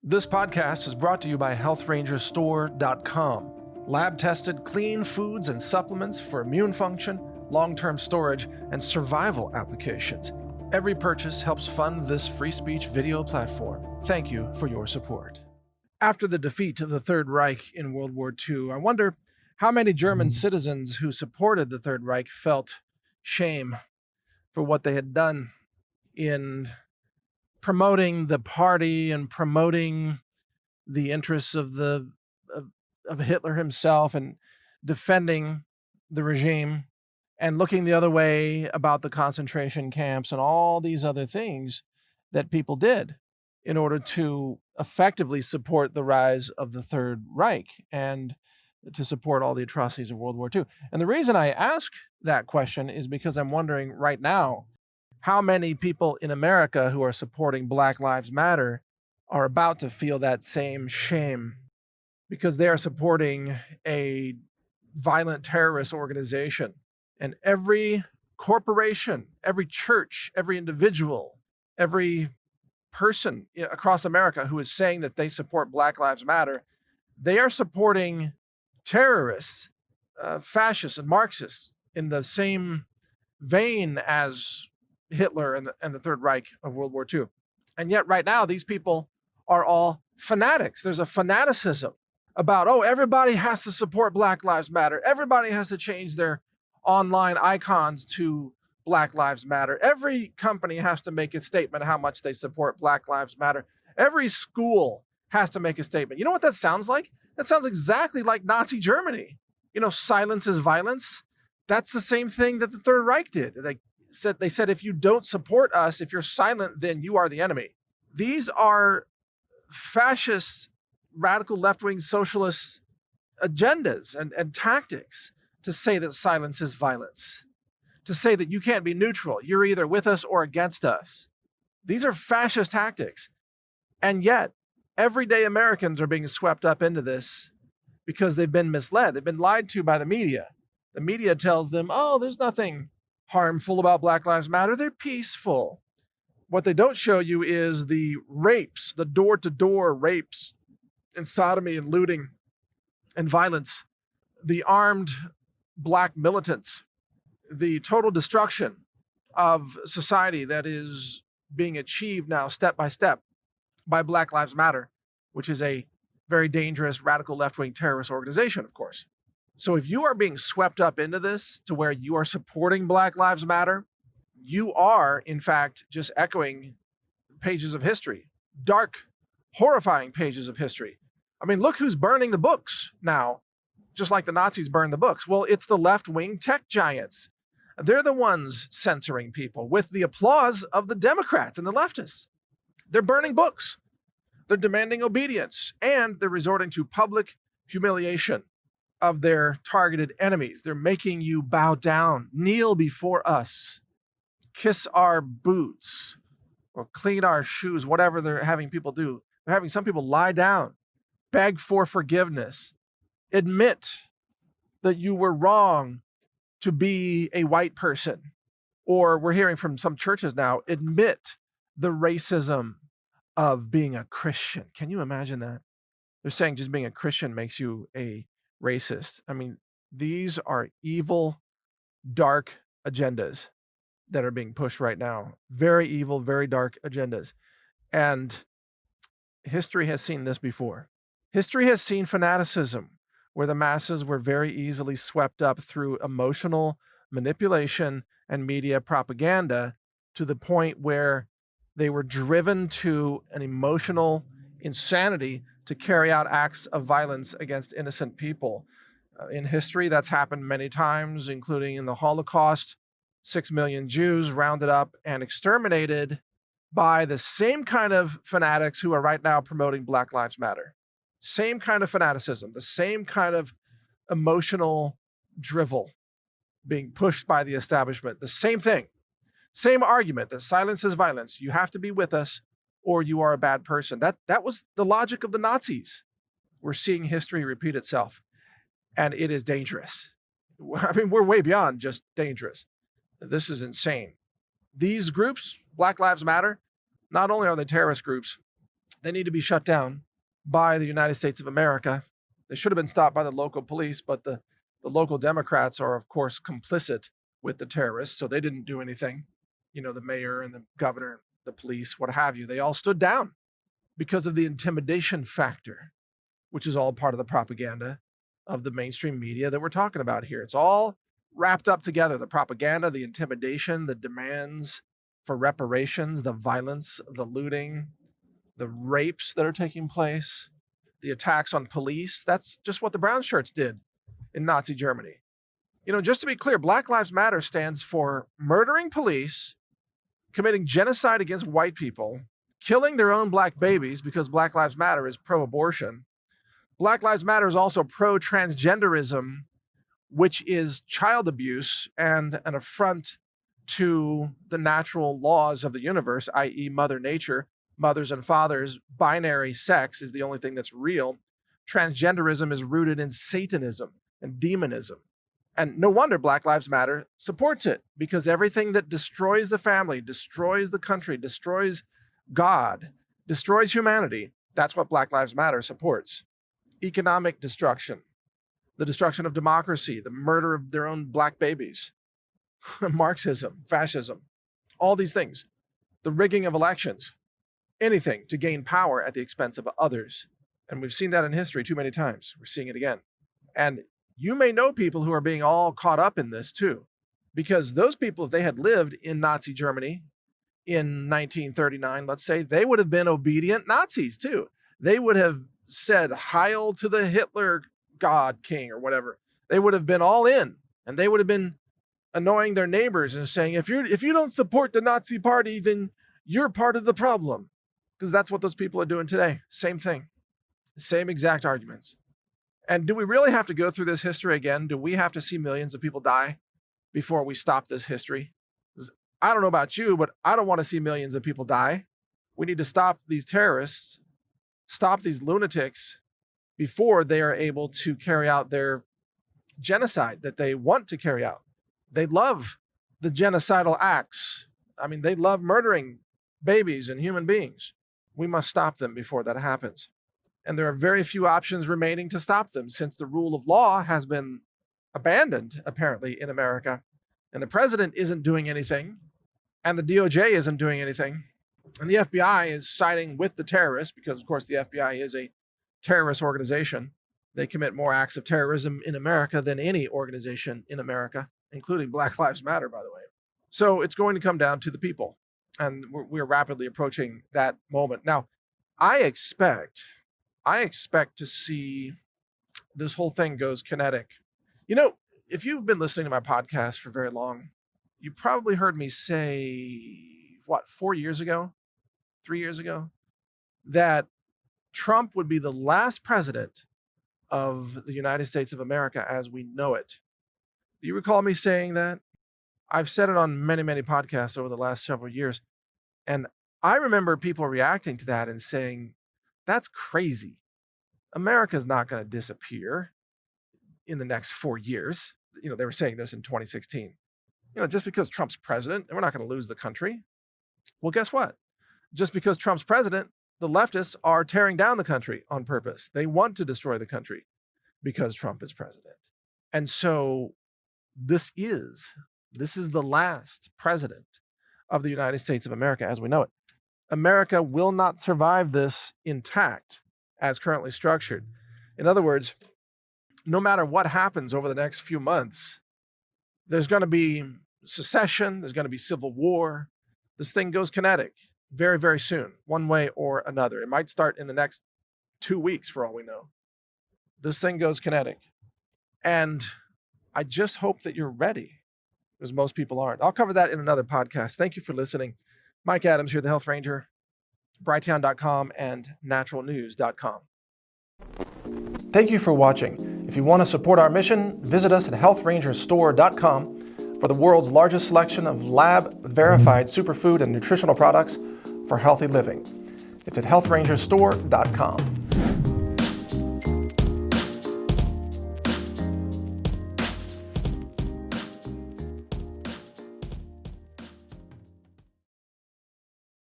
This podcast is brought to you by HealthRangerStore.com. Lab-tested, clean foods and supplements for immune function, long-term storage, and survival applications. Every purchase helps fund this free speech video platform. Thank you for your support. After the defeat of the Third Reich in World War II, I wonder how many German citizens who supported the Third Reich felt shame for what they had done in promoting the party and promoting the interests of Hitler himself and defending the regime and looking the other way about the concentration camps and all these other things that people did in order to effectively support the rise of the Third Reich and to support all the atrocities of World War II. And the reason I ask that question is because I'm wondering right now how many people in America who are supporting Black Lives Matter are about to feel that same shame because they are supporting a violent terrorist organization. And every corporation, every church, every individual, every person across America who is saying that they support Black Lives Matter, they are supporting terrorists, fascists and Marxists in the same vein as Hitler and the Third Reich of World War II. And yet right now, these people are all fanatics. There's a fanaticism about, everybody has to support Black Lives Matter. Everybody has to change their online icons to Black Lives Matter. Every company has to make a statement how much they support Black Lives Matter. Every school has to make a statement. You know what that sounds like? That sounds exactly like Nazi Germany. Silence is violence. That's the same thing that the Third Reich did. They said, if you don't support us, if you're silent, then you are the enemy. These are fascist, radical left-wing socialist agendas and tactics to say that silence is violence, to say that you can't be neutral. You're either with us or against us. These are fascist tactics. And yet, everyday Americans are being swept up into this because they've been misled. They've been lied to by the media. The media tells them, there's nothing harmful about Black Lives Matter. They're peaceful. What they don't show you is the rapes, the door-to-door rapes and sodomy and looting and violence, the armed Black militants, the total destruction of society that is being achieved now step by step by Black Lives Matter, which is a very dangerous radical left-wing terrorist organization, of course. So if you are being swept up into this to where you are supporting Black Lives Matter, you are, in fact, just echoing pages of history, dark, horrifying pages of history. I mean, look who's burning the books now, just like the Nazis burned the books. Well, it's the left-wing tech giants. They're the ones censoring people with the applause of the Democrats and the leftists. They're burning books. They're demanding obedience, and they're resorting to public humiliation of their targeted enemies. They're making you bow down, kneel before us, kiss our boots, or clean our shoes, whatever they're having people do. They're having some people lie down, beg for forgiveness, admit that you were wrong to be a white person. Or we're hearing from some churches now, admit the racism of being a Christian. Can you imagine that? They're saying just being a Christian makes you a racist. I mean, these are evil, dark agendas that are being pushed right now. Very evil, very dark agendas. And history has seen this before. History has seen fanaticism where the masses were very easily swept up through emotional manipulation and media propaganda to the point where they were driven to an emotional insanity to carry out acts of violence against innocent people. In history, that's happened many times, including in the Holocaust. 6 million Jews rounded up and exterminated by the same kind of fanatics who are right now promoting Black Lives Matter. Same kind of fanaticism, the same kind of emotional drivel being pushed by the establishment. The same thing, same argument that silence is violence. You have to be with us or you are a bad person. That was the logic of the Nazis. We're seeing history repeat itself, and it is dangerous. I mean, we're way beyond just dangerous. This is insane. These groups, Black Lives Matter, not only are they terrorist groups, They need to be shut down by the United States of America. They should have been stopped by the local police, but the local Democrats are, of course, complicit with the terrorists, so they didn't do anything. The mayor and the governor, the police, what have you, they all stood down because of the intimidation factor, which is all part of the propaganda of the mainstream media that we're talking about here. It's all wrapped up together: the propaganda, the intimidation, the demands for reparations, the violence, the looting, the rapes that are taking place, the attacks on police. That's just what the brown shirts did in Nazi Germany. Just to be clear, Black Lives Matter stands for murdering police, committing genocide against white people, killing their own black babies, because Black Lives Matter is pro-abortion. Black Lives Matter is also pro-transgenderism, which is child abuse and an affront to the natural laws of the universe, i.e. Mother Nature. Mothers and fathers, binary sex is the only thing that's real. Transgenderism is rooted in Satanism and demonism. And no wonder Black Lives Matter supports it, because everything that destroys the family, destroys the country, destroys God, destroys humanity, that's what Black Lives Matter supports. Economic destruction, the destruction of democracy, the murder of their own black babies, Marxism, fascism, all these things, the rigging of elections, anything to gain power at the expense of others. And we've seen that in history too many times. We're seeing it again. And you may know people who are being all caught up in this too, because those people, if they had lived in Nazi Germany in 1939, let's say, they would have been obedient Nazis too. They would have said, "Heil to the Hitler God King," or whatever. They would have been all in, and they would have been annoying their neighbors and saying, if you don't support the Nazi party, then you're part of the problem. Because that's what those people are doing today. Same thing. Same exact arguments. And do we really have to go through this history again? Do we have to see millions of people die before we stop this history? I don't know about you, but I don't want to see millions of people die. We need to stop these terrorists, stop these lunatics before they are able to carry out their genocide that they want to carry out. They love the genocidal acts. They love murdering babies and human beings. We must stop them before that happens. And there are very few options remaining to stop them, since the rule of law has been abandoned, apparently, in America. And the president isn't doing anything, and the DOJ isn't doing anything, and the FBI is siding with the terrorists, because, of course, the FBI is a terrorist organization. They commit more acts of terrorism in America than any organization in America, including Black Lives Matter, by the way. So it's going to come down to the people, and we're rapidly approaching that moment. Now, I expect to see this whole thing goes kinetic. If you've been listening to my podcast for very long, you probably heard me say, 3 years ago, that Trump would be the last president of the United States of America as we know it. Do you recall me saying that? I've said it on many, many podcasts over the last several years. And I remember people reacting to that and saying, that's crazy. America's not going to disappear in the next 4 years. They were saying this in 2016. Just because Trump's president, we're not going to lose the country. Well, guess what? Just because Trump's president, the leftists are tearing down the country on purpose. They want to destroy the country because Trump is president. And so this is the last president of the United States of America as we know it. America will not survive this intact as currently structured. In other words, no matter what happens over the next few months, there's going to be secession, there's going to be civil war. This thing goes kinetic very, very soon, one way or another. It might start in the next 2 weeks for all we know. This thing goes kinetic. And I just hope that you're ready, because most people aren't. I'll cover that in another podcast. Thank you for listening. Mike Adams here, the Health Ranger, Brighteon.com and NaturalNews.com. Thank you for watching. If you want to support our mission, visit us at healthrangerstore.com for the world's largest selection of lab-verified superfood and nutritional products for healthy living. It's at healthrangerstore.com.